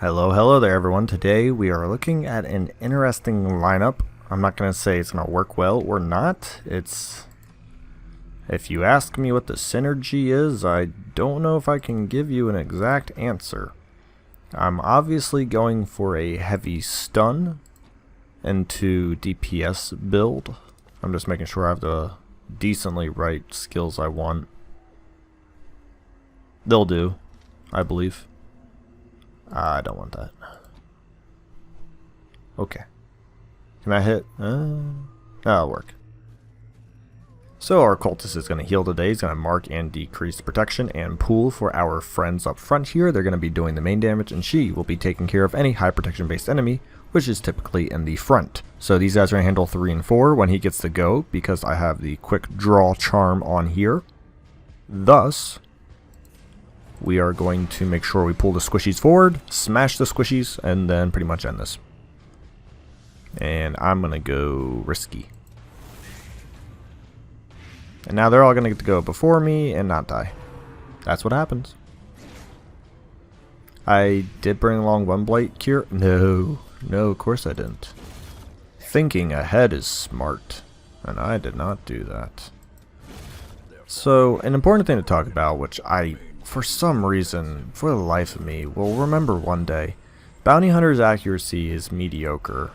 Hello there everyone. Today we are looking at an interesting lineup. I'm not going to say it's going to work well or not. If you ask me what the synergy is, I don't know if I can give you an exact answer. I'm obviously going for a heavy stun into DPS build. I'm just making sure I have the decently right skills I want. They'll do, I believe. I don't want that. Okay. Can I hit? That'll work. So our cultist is going to heal today. He's going to mark and decrease protection and pool for our friends up front here. They're going to be doing the main damage, and she will be taking care of any high protection based enemy, which is typically in the front. So these guys are going to handle 3 and 4 when he gets to go, because I have the quick draw charm on here. Thus, we are going to make sure we pull the squishies forward, smash the squishies, and then pretty much end this. And I'm going to go risky. And now they're all going to get to go before me and not die. That's what happens. I did bring along one blight cure. No, of course I didn't. Thinking ahead is smart, and I did not do that. So, an important thing to talk about, which I, for some reason, for the life of me, will remember one day. Bounty Hunter's accuracy is mediocre.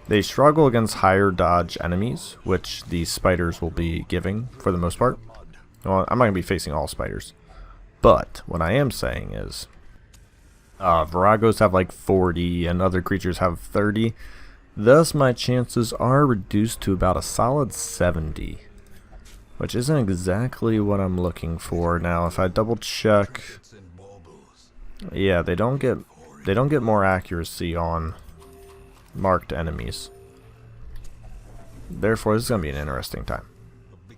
They struggle against higher dodge enemies, which these spiders will be giving for the most part. Well, I'm not going to be facing all spiders. But what I am saying is, Viragos have like 40 and other creatures have 30. Thus my chances are reduced to about a solid 70. Which isn't exactly what I'm looking for. Now if I double check, yeah, they don't get more accuracy on marked enemies. Therefore, this is going to be an interesting time.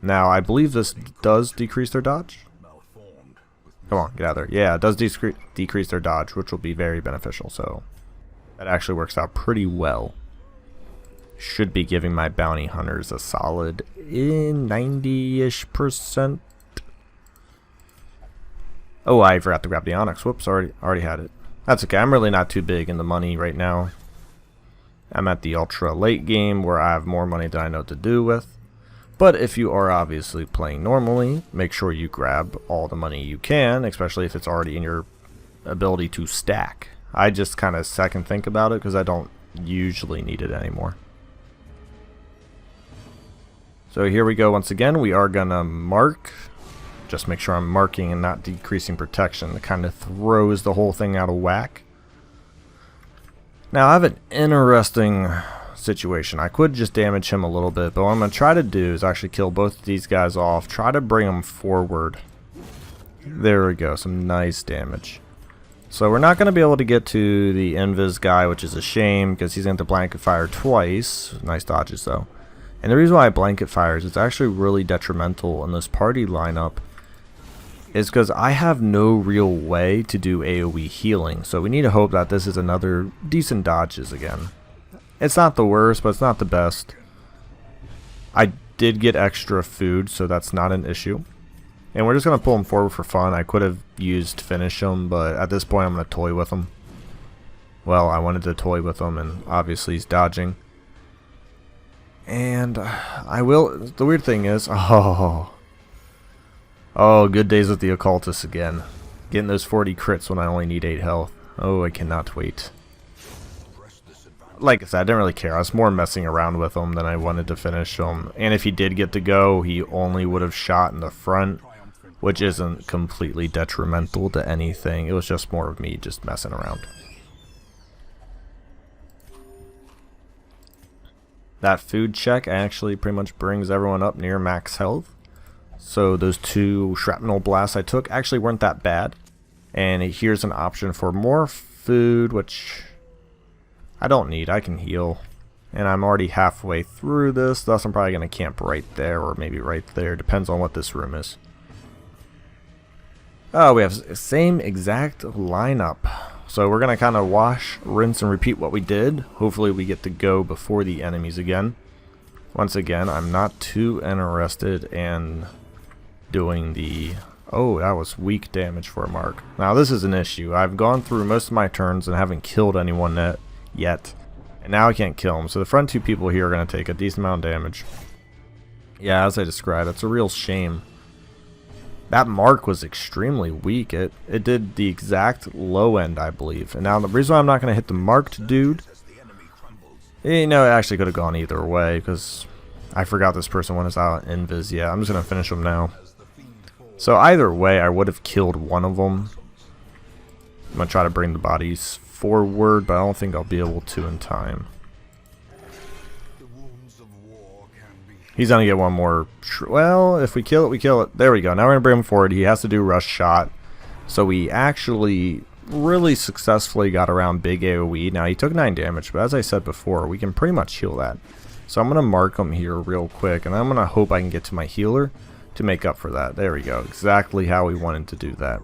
Now, I believe this does decrease their dodge. Come on, get out of there. Yeah, it does decrease their dodge, which will be very beneficial. So, that actually works out pretty well. Should be giving my bounty hunters a solid 90-ish%. Oh, I forgot to grab the Onyx. Whoops, already had it. That's okay. I'm really not too big in the money right now. I'm at the ultra late game where I have more money than I know what to do with. But if you are obviously playing normally, make sure you grab all the money you can, especially if it's already in your ability to stack. I just kind of second think about it because I don't usually need it anymore. So here we go once again. We are gonna mark. Just make sure I'm marking and not decreasing protection. It kind of throws the whole thing out of whack. Now I have an interesting situation. I could just damage him a little bit, but what I'm going to try to do is actually kill both of these guys off. Try to bring them forward. There we go. Some nice damage. So we're not going to be able to get to the Invis guy, which is a shame because he's going to blanket fire twice. Nice dodges though. And the reason why I blanket fires, it's actually really detrimental in this party lineup, is because I have no real way to do AoE healing. So we need to hope that this is another decent dodges again. It's not the worst, but it's not the best. I did get extra food, so that's not an issue. And we're just going to pull him forward for fun. I could have used finish him, but at this point I'm going to toy with him. Well, I wanted to toy with him, and obviously he's dodging. And I will... The weird thing is... Oh, good days with the occultist again. Getting those 40 crits when I only need 8 health. Oh, I cannot wait. Like I said, I didn't really care. I was more messing around with him than I wanted to finish him. And if he did get to go, he only would have shot in the front, which isn't completely detrimental to anything. It was just more of me just messing around. That food check actually pretty much brings everyone up near max health. So those 2 shrapnel blasts I took actually weren't that bad. And here's an option for more food, which I don't need. I can heal. And I'm already halfway through this, thus I'm probably going to camp right there or maybe right there. Depends on what this room is. Oh, we have the same exact lineup. So we're going to kind of wash, rinse, and repeat what we did. Hopefully we get to go before the enemies again. Once again, I'm not too interested in doing the Oh, that was weak damage for a Mark. Now this is an issue. I've gone through most of my turns and haven't killed anyone yet. And now I can't kill them. So the front two people here are going to take a decent amount of damage. Yeah, as I described, it's a real shame. That Mark was extremely weak. It did the exact low end, I believe. And now the reason why I'm not going to hit the marked dude, you know, it actually could have gone either way because I forgot this person went out invis. Yeah, I'm just going to finish him now. So either way, I would have killed one of them. I'm going to try to bring the bodies forward, but I don't think I'll be able to in time. He's going to get one more. Well, if we kill it, we kill it. There we go. Now we're going to bring him forward. He has to do rush shot. So we actually really successfully got around big AoE. Now he took 9 damage, but as I said before, we can pretty much heal that. So I'm going to mark him here real quick, and I'm going to hope I can get to my healer to make up for that. There we go. Exactly how we wanted to do that.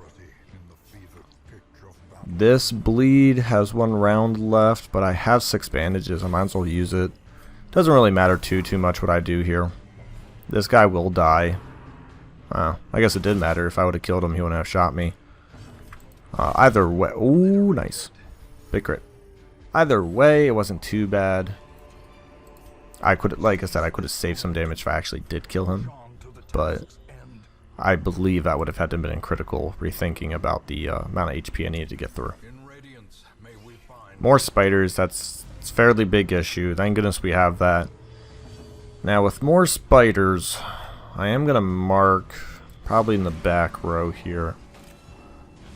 This bleed has 1 round left, but I have 6 bandages. I might as well use it. Doesn't really matter too much what I do here. This guy will die. I guess it did matter. If I would have killed him, he wouldn't have shot me. Either way. Ooh, nice. Big crit. Either way, it wasn't too bad. I could, like I said, I could have saved some damage if I actually did kill him. But I believe that would have had to have been critical, rethinking about the amount of HP I needed to get through. More spiders, that's a fairly big issue. Thank goodness we have that. Now with more spiders, I am going to mark probably in the back row here.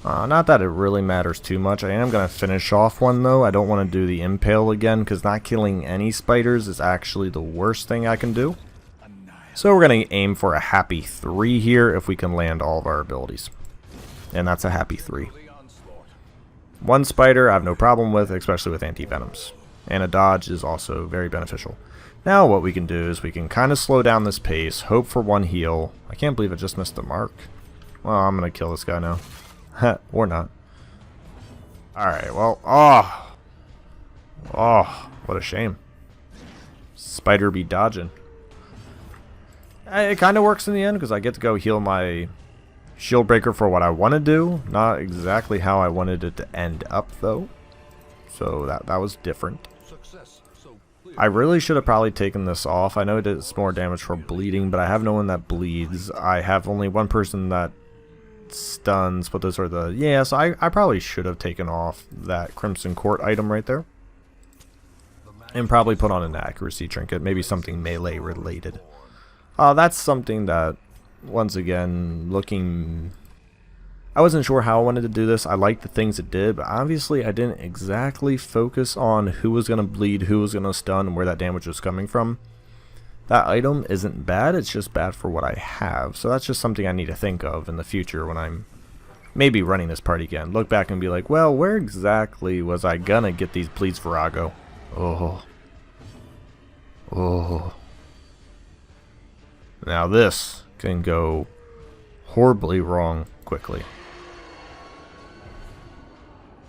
Not that it really matters too much. I am going to finish off one though. I don't want to do the impale again because not killing any spiders is actually the worst thing I can do. So we're going to aim for a happy 3 here if we can land all of our abilities. And that's a happy 3. 1 spider I have no problem with, especially with anti-venoms. And a dodge is also very beneficial. Now what we can do is we can kind of slow down this pace, hope for 1 heal. I can't believe I just missed the mark. Well, I'm going to kill this guy now. Or not. Alright, well, oh, what a shame. Spider be dodging. It kind of works in the end because I get to go heal my shield breaker for what I want to do. Not exactly how I wanted it to end up though. So that was different. I really should have probably taken this off. I know it does more damage for bleeding, but I have no one that bleeds. I have only 1 person that stuns, but those are the... Yeah, so I probably should have taken off that Crimson Court item right there. And probably put on an accuracy trinket, maybe something melee related. That's something that, once again, looking... I wasn't sure how I wanted to do this. I liked the things it did, but obviously I didn't exactly focus on who was going to bleed, who was going to stun, and where that damage was coming from. That item isn't bad, it's just bad for what I have. So that's just something I need to think of in the future when I'm maybe running this party again. Look back and be like, well, where exactly was I going to get these bleeds Virago? Oh. Now this can go horribly wrong quickly.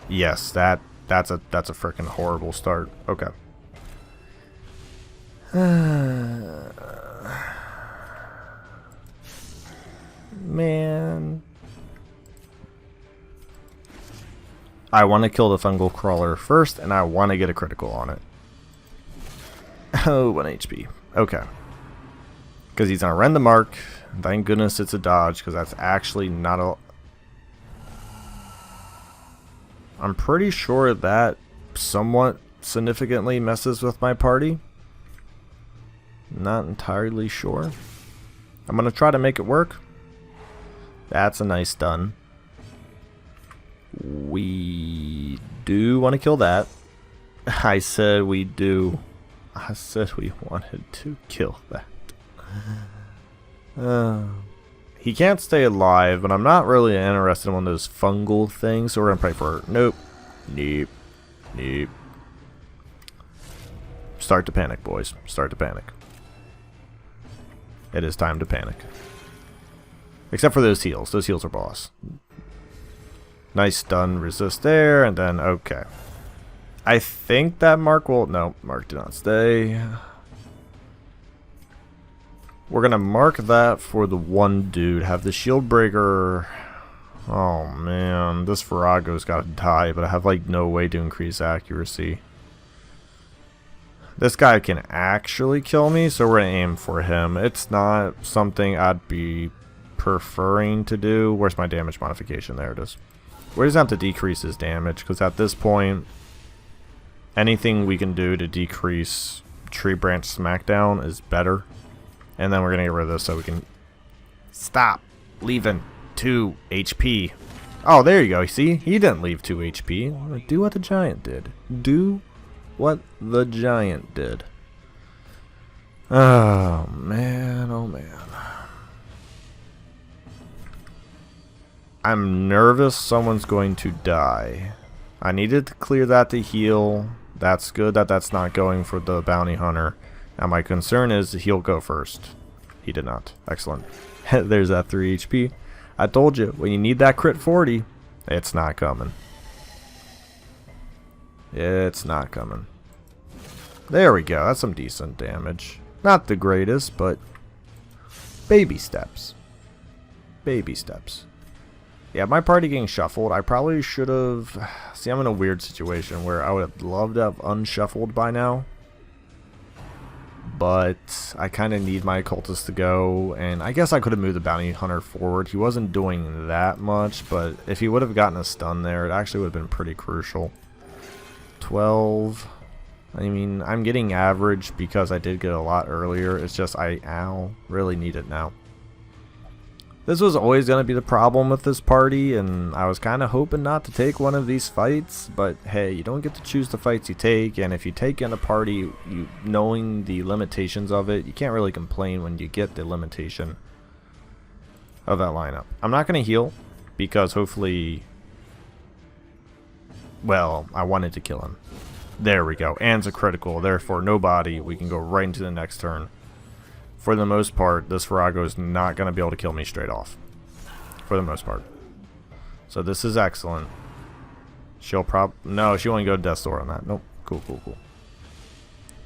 Yes, that's a freaking horrible start. Okay. Man. I want to kill the fungal crawler first, and I want to get a critical on it. Oh, 1 HP. Okay. Because he's going to rend the mark. Thank goodness it's a dodge, because that's actually not a... I'm pretty sure that somewhat significantly messes with my party. Not entirely sure. I'm going to try to make it work. That's a nice stun. We do want to kill that. I said we do. I said we wanted to kill that. He can't stay alive, but I'm not really interested in one of those fungal things, so we're going to pray for... Nope. Nope. Nope. Start to panic, boys. Start to panic. It is time to panic. Except for those heals. Those heals are boss. Nice stun resist there, and then, okay. I think that Mark will... No, Mark did not stay. We're gonna mark that for the one dude. Have the shield breaker. Oh man, this Virago's gotta die, but I have like no way to increase accuracy. This guy can actually kill me, so we're gonna aim for him. It's not something I'd be preferring to do. Where's my damage modification? There it is. We're just gonna have to decrease his damage, because at this point, anything we can do to decrease tree branch smackdown is better. And then we're gonna get rid of this so we can stop leaving 2 HP. Oh, there you go. See, he didn't leave 2 HP. Do what the giant did. Do what the giant did. Oh man, oh man. I'm nervous someone's going to die. I needed to clear that to heal. That's good that that's not going for the bounty hunter. Now my concern is he'll go first. He did not. Excellent. There's that 3 HP. I told you, when you need that crit 40, it's not coming. It's not coming. There we go. That's some decent damage. Not the greatest, but baby steps. Baby steps. Yeah, my party getting shuffled. I probably should have... See, I'm in a weird situation where I would have loved to have unshuffled by now. But I kind of need my occultist to go, and I guess I could have moved the bounty hunter forward. He wasn't doing that much, but if he would have gotten a stun there, it actually would have been pretty crucial. 12. I mean, I'm getting average because I did get a lot earlier. It's just I really need it now. This was always going to be the problem with this party, and I was kind of hoping not to take one of these fights, but hey, you don't get to choose the fights you take, and if you take in a party, knowing the limitations of it, you can't really complain when you get the limitation of that lineup. I'm not going to heal, because hopefully, well, I wanted to kill him. There we go, and it's a critical, therefore no body, we can go right into the next turn. For the most part, this Virago is not going to be able to kill me straight off. For the most part. So this is excellent. She'll no, she won't go to Death's Door on that. Nope. Cool, cool, cool.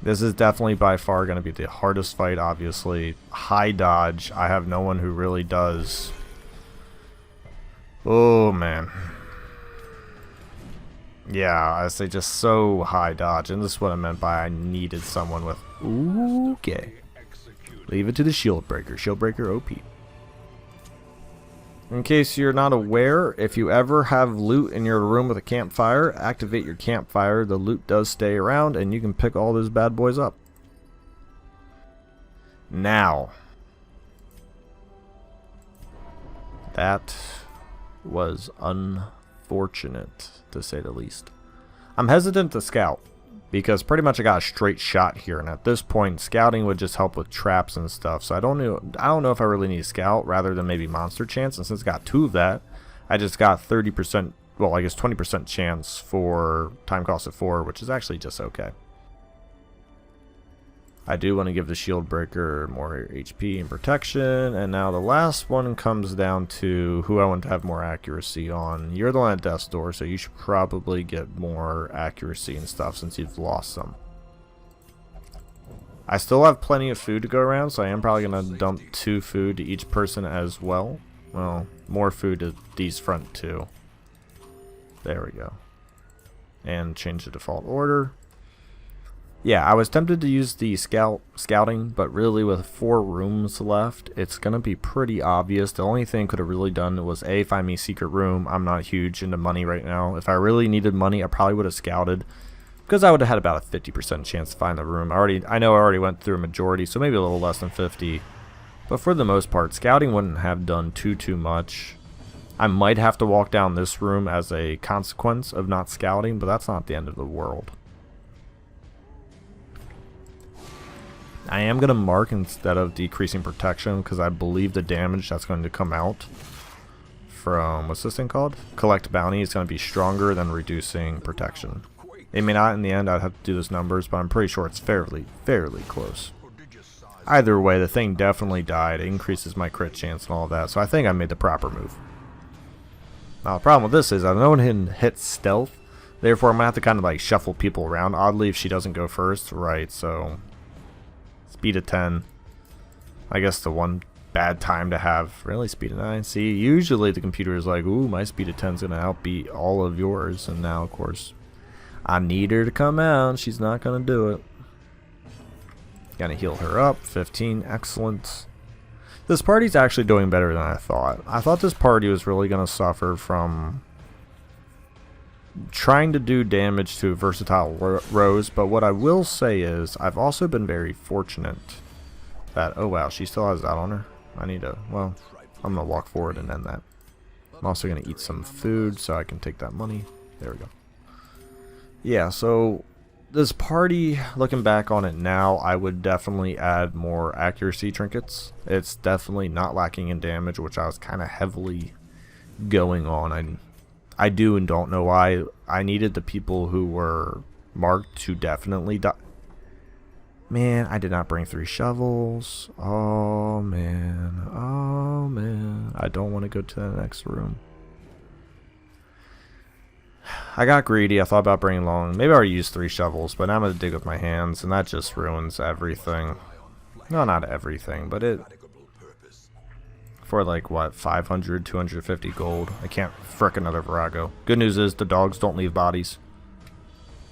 This is definitely by far going to be the hardest fight, obviously. High dodge. I have no one who really does. Oh, man. Yeah, I say just so high dodge. And this is what I meant by I needed someone with... Okay. Leave it to the shield breaker. Shield breaker OP. In case you're not aware, if you ever have loot in your room with a campfire, activate your campfire. The loot does stay around and you can pick all those bad boys up. Now. That was unfortunate, to say the least. I'm hesitant to scout. Because pretty much I got a straight shot here, and at this point scouting would just help with traps and stuff. So I don't know if I really need to scout rather than maybe monster chance. And since I got 2 of that, I just got 30%, well I guess 20% chance for time cost of 4, which is actually just okay. I do want to give the shield breaker more HP and protection, and now the last one comes down to who I want to have more accuracy on. You're the one at Death's Door, so you should probably get more accuracy and stuff since you've lost some. I still have plenty of food to go around, so I am probably going to dump 2 food to each person as well. Well, more food to these front 2. There we go. And change the default order. Yeah, I was tempted to use the scouting, but really with 4 rooms left, it's going to be pretty obvious. The only thing I could have really done was A, find me a secret room. I'm not huge into money right now. If I really needed money, I probably would have scouted, because I would have had about a 50% chance to find the room. I know I already went through a majority, so maybe a little less than 50. But for the most part, scouting wouldn't have done too much. I might have to walk down this room as a consequence of not scouting, but that's not the end of the world. I am going to mark instead of decreasing protection because I believe the damage that's going to come out from, what's this thing called? Collect bounty is going to be stronger than reducing protection. It may not in the end, I'd have to do those numbers, but I'm pretty sure it's fairly close. Either way, the thing definitely died. It increases my crit chance and all that, so I think I made the proper move. Now the problem with this is I know it hit stealth, therefore I'm going to have to kind of like shuffle people around. Oddly, if she doesn't go first, right, so... Speed of 10. I guess the one bad time to have really speed of 9. See, usually the computer is like, ooh, my speed of 10 is going to outbeat all of yours. And now, of course, I need her to come out. She's not going to do it. Gonna heal her up. 15. Excellent. This party's actually doing better than I thought. I thought this party was really going to suffer from trying to do damage to versatile Rose, but what I will say is I've also been very fortunate that, oh wow, she still has that on her. I need to, well, I'm going to walk forward and end that. I'm also going to eat some food so I can take that money. There we go. Yeah, so this party, looking back on it now, I would definitely add more accuracy trinkets. It's definitely not lacking in damage, which I was kind of heavily going on. I do and don't know why. I needed the people who were marked to definitely die. Man, I did not bring 3 shovels. Oh, man. Oh, man. I don't want to go to the next room. I got greedy. I thought about bringing long. Maybe I already used 3 shovels, but now I'm going to dig with my hands, and that just ruins everything. No, not everything, but it... For like, what, 500, 250 gold. I can't frick another Virago. Good news is the dogs don't leave bodies.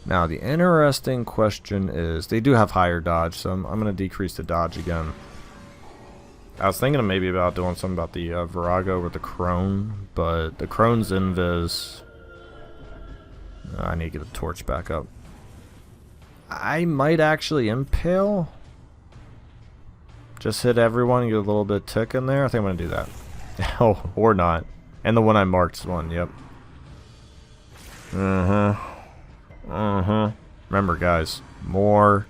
Now, the interesting question is, they do have higher dodge, so I'm going to decrease the dodge again. I was thinking maybe about doing something about the Virago with the crone, but the crone's invis... I need to get the torch back up. I might actually impale. Just hit everyone and get a little bit tick in there. I think I'm going to do that. Oh, or not. And the one I marked's one, yep. Remember, guys, more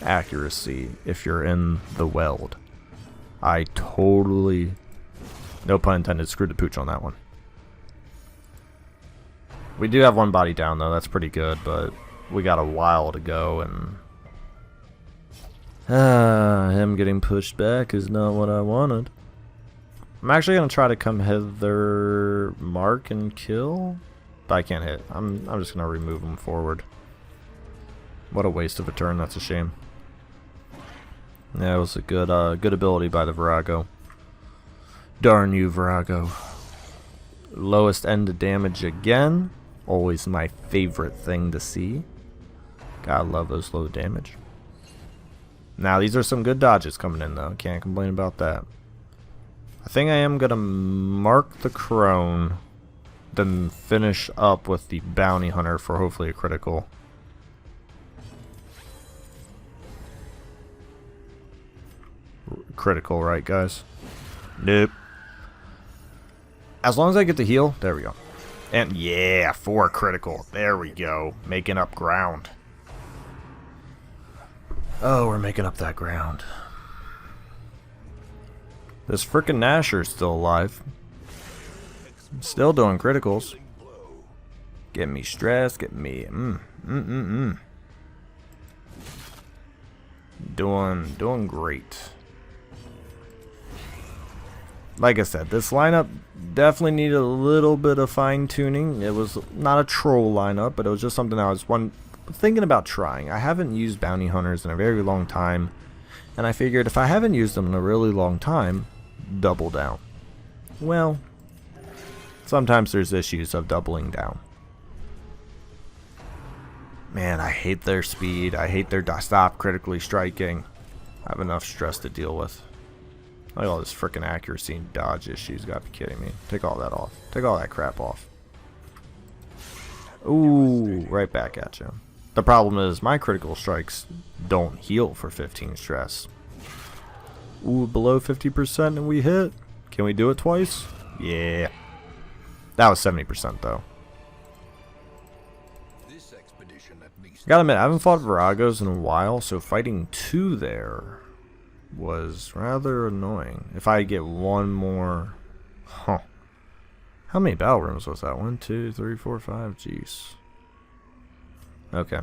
accuracy if you're in the weld. I totally, no pun intended, screwed the pooch on that one. We do have one body down, though. That's pretty good, but we got a while to go, and... him getting pushed back is not what I wanted. I'm actually going to try to come hither, mark, and kill, but I can't hit. I'm just going to remove him forward. What a waste of a turn. That's a shame. Yeah, it was a good good ability by the Virago. Darn you, Virago. Lowest end of damage again. Always my favorite thing to see. Gotta love those low damage. Now, these are some good dodges coming in, though. Can't complain about that. I think I am going to mark the crone, then finish up with the bounty hunter for hopefully a critical. Critical, right, guys? Nope. As long as I get the heal, there we go. And yeah, 4 critical. There we go. Making up ground. Oh, we're making up that ground. This frickin' Nasher's still alive. Still doing criticals. Getting me stressed, getting me... Doing great. Like I said, this lineup definitely needed a little bit of fine-tuning. It was not a troll lineup, but it was just something I was thinking about trying. I haven't used bounty hunters in a very long time, and I figured if I haven't used them in a really long time, double down. Well, sometimes there's issues of doubling down. Man, I hate their speed. I hate their stop critically striking. I have enough stress to deal with. Look at all this freaking accuracy and dodge issues. Gotta be kidding me. Take all that off. Take all that crap off. Ooh, right back at you. The problem is my critical strikes don't heal for 15 stress. Ooh, below 50% and we hit. Can we do it twice? Yeah. That was 70% though. Gotta admit, I haven't fought Viragos in a while, so fighting 2 there was rather annoying. If I get one more... Huh. How many battle rooms was that? 1, 2, 3, 4, 5. Jeez. Okay.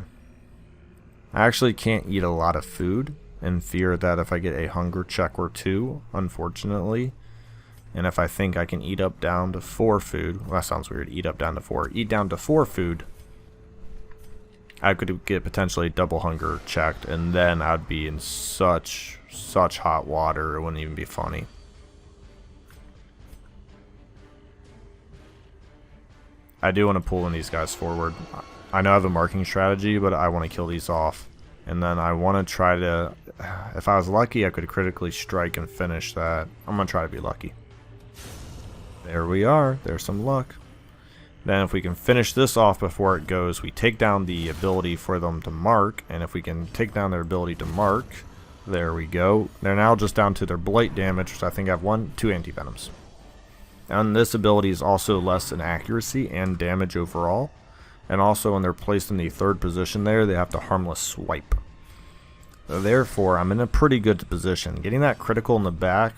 I actually can't eat a lot of food in fear that if I get a hunger check or 2, unfortunately, and if I think I can eat up down to 4 food... Well, that sounds weird. Eat up down to 4. Eat down to 4 food... I could get potentially double hunger checked, and then I'd be in such such hot water, it wouldn't even be funny. I do want to pull in these guys forward. I know I have a marking strategy, but I want to kill these off. And then I want to try to, if I was lucky, I could critically strike and finish that. I'm going to try to be lucky. There we are. There's some luck. Then if we can finish this off before it goes, we take down the ability for them to mark. And if we can take down their ability to mark, there we go. They're now just down to their blight damage, which I think I have 2 anti-venoms. And this ability is also less in accuracy and damage overall. And also when they're placed in the 3rd position there, they have to harmless swipe. Therefore, I'm in a pretty good position. Getting that critical in the back,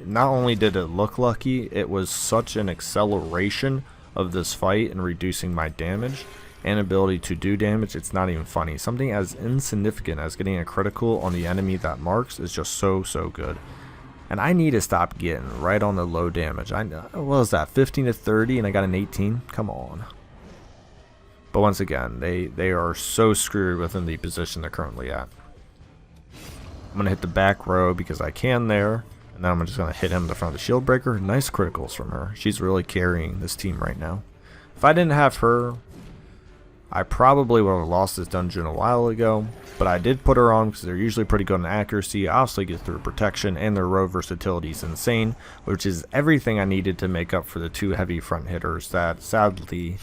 not only did it look lucky, it was such an acceleration of this fight and reducing my damage and ability to do damage, it's not even funny. Something as insignificant as getting a critical on the enemy that marks is just so good. And I need to stop getting right on the low damage. I know, what was that, 15 to 30 and I got an 18? Come on. But once again, they are so screwed within the position they're currently at. I'm going to hit the back row because I can there. And then I'm just going to hit him in the front of the shield breaker. Nice criticals from her. She's really carrying this team right now. If I didn't have her, I probably would have lost this dungeon a while ago. But I did put her on because they're usually pretty good in accuracy. Obviously get through protection, and their row versatility is insane. Which is everything I needed to make up for the 2 heavy front hitters that sadly,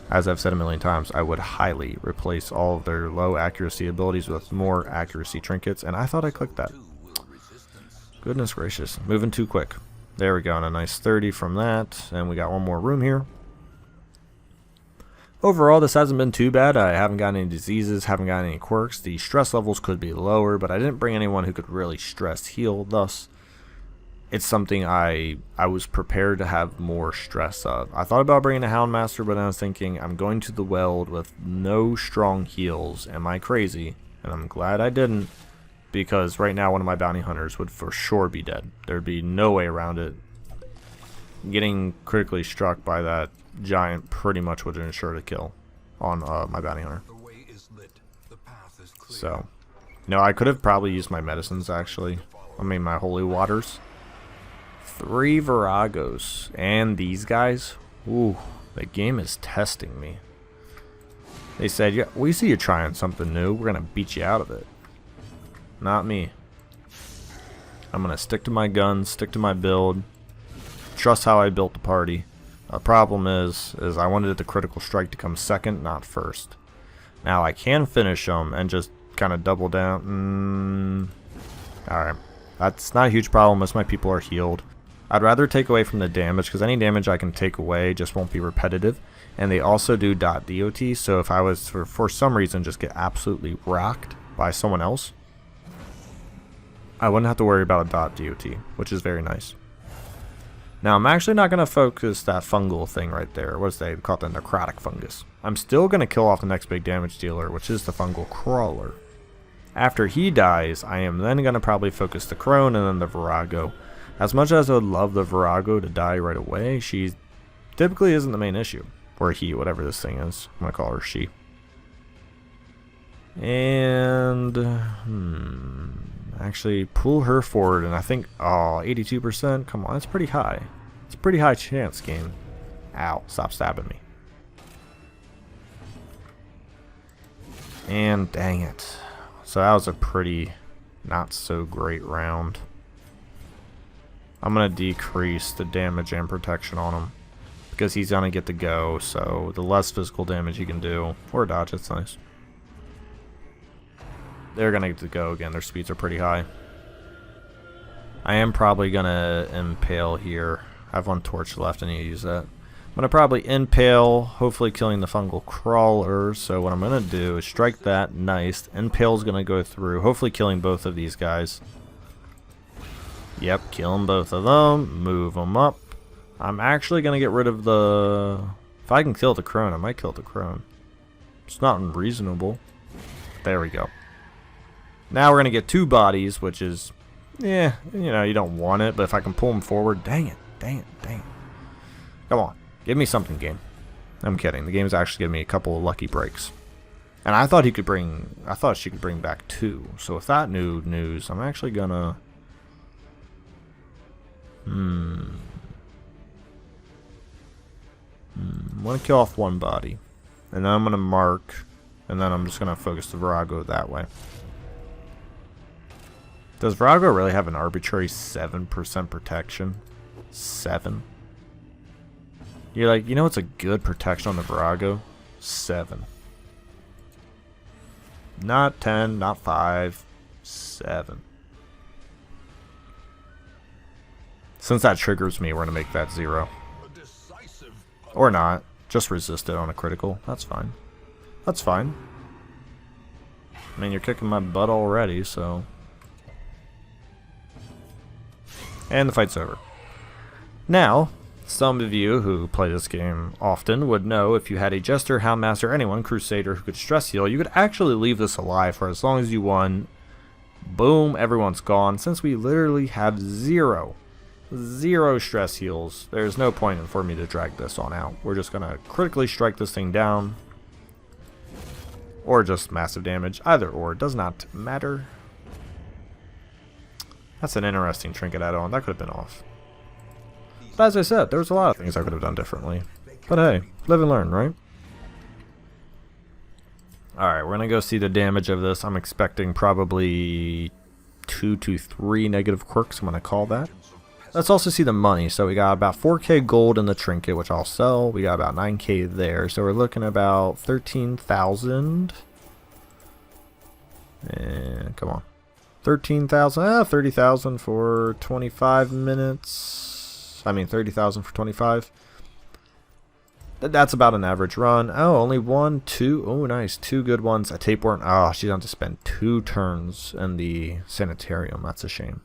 as I've said a million times, I would highly replace all of their low accuracy abilities with more accuracy trinkets, and I thought I clicked that. Goodness gracious, moving too quick. There we go, and a nice 30 from that, and we got one more room here. Overall, this hasn't been too bad. I haven't got any diseases, haven't got any quirks. The stress levels could be lower, but I didn't bring anyone who could really stress heal, thus it's something I was prepared to have more stress of. I thought about bringing a Houndmaster, but I was thinking, I'm going to the Weld with no strong heals. Am I crazy? And I'm glad I didn't, because right now one of my bounty hunters would for sure be dead. There'd be no way around it. Getting critically struck by that giant pretty much would ensure the kill on my bounty hunter. So, no, I could have probably used my medicines actually. I mean my holy waters. 3 Viragos and these guys. Ooh, the game is testing me. They said, yeah, we see you trying something new. We're gonna beat you out of it. Not me. I'm gonna stick to my guns, stick to my build, trust how I built the party. The problem is I wanted the critical strike to come second, not first. Now I can finish them and just kind of double down. Alright, that's not a huge problem unless my people are healed. I'd rather take away from the damage, because any damage I can take away just won't be repetitive. And they also do .dot, so if I was for some reason just get absolutely rocked by someone else, I wouldn't have to worry about a .dot, which is very nice. Now I'm actually not going to focus that fungal thing right there. What is they call it, the necrotic fungus. I'm still going to kill off the next big damage dealer, which is the fungal crawler. After he dies, I am then going to probably focus the crone and then the Virago. As much as I would love the Virago to die right away, she typically isn't the main issue. Or he, whatever this thing is. I'm going to call her she. And actually pull her forward, and I think, oh, 82%? Come on, that's pretty high. It's a pretty high chance game. Ow, stop stabbing me. And dang it. So that was a pretty not so great round. I'm going to decrease the damage and protection on him, because he's going to get to go, so the less physical damage he can do, or dodge, it's nice. They're going to get to go again, their speeds are pretty high. I am probably going to impale here. I have 1 torch left, I need to use that. I'm going to probably impale, hopefully killing the fungal crawler, so what I'm going to do is strike that, nice. Impale's going to go through, hopefully killing both of these guys. Yep, killing both of them, move them up. I'm actually going to get rid of the... If I can kill the crone, I might kill the crone. It's not unreasonable. There we go. Now we're going to get 2 bodies, which is... Yeah, you know, you don't want it, but if I can pull them forward... Dang it, dang it, dang it. Come on, give me something, game. I'm kidding, the game's actually giving me a couple of lucky breaks. And I thought she could bring back 2. So with that news, I'm actually gonna... I'm gonna kill off 1 body. And then I'm gonna mark, and then I'm just gonna focus the Virago that way. Does Virago really have an arbitrary 7% protection? 7? You're like, you know what's a good protection on the Virago? 7. Not 10, not 5, 7. Since that triggers me, we're gonna make that 0. Or not. Just resist it on a critical. That's fine. That's fine. I mean, you're kicking my butt already, so... And the fight's over. Now, some of you who play this game often would know if you had a Jester, Houndmaster, anyone, Crusader who could stress heal, you could actually leave this alive for as long as you won. Boom, everyone's gone. Since we literally have 0 stress heals, there's no point for me to drag this on out. We're just gonna critically strike this thing down. Or just massive damage. Either or, it does not matter. That's an interesting trinket add-on. That could have been off. But as I said, there was a lot of things I could have done differently. But hey, live and learn, right? Alright, we're gonna go see the damage of this. I'm expecting probably 2 to 3 negative quirks, I'm gonna call that. Let's also see the money. So we got about 4k gold in the trinket, which I'll sell. We got about 9k there. So we're looking about 13,000. And come on. 13,000, 30,000 for 25 minutes. I mean 30,000 for 25. That's about an average run. Oh, only 1, 2. Oh, nice. 2 good ones. A tapeworm. Oh, she's going to spend 2 turns in the sanitarium. That's a shame.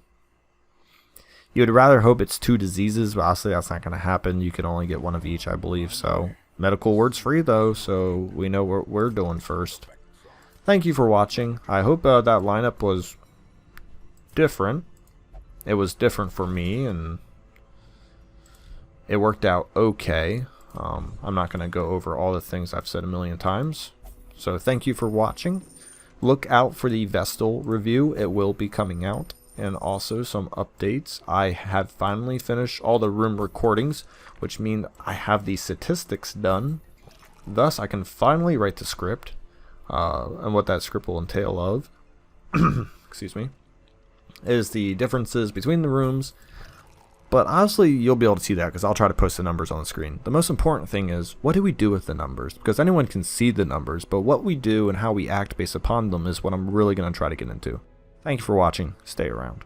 You'd rather hope it's 2 diseases, but honestly that's not going to happen. You can only get 1 of each, I believe. So medical word's free though, so we know what we're doing first. Thank you for watching. I hope that lineup was different. It was different for me, and it worked out okay. I'm not going to go over all the things I've said a million times. So thank you for watching. Look out for the Vestal review. It will be coming out. And also some updates. I have finally finished all the room recordings, which means I have the statistics done. Thus, I can finally write the script, and what that script will entail of, excuse me, is the differences between the rooms. But honestly, you'll be able to see that because I'll try to post the numbers on the screen. The most important thing is, what do we do with the numbers? Because anyone can see the numbers, but what we do and how we act based upon them is what I'm really going to try to get into. Thank you for watching. Stay around.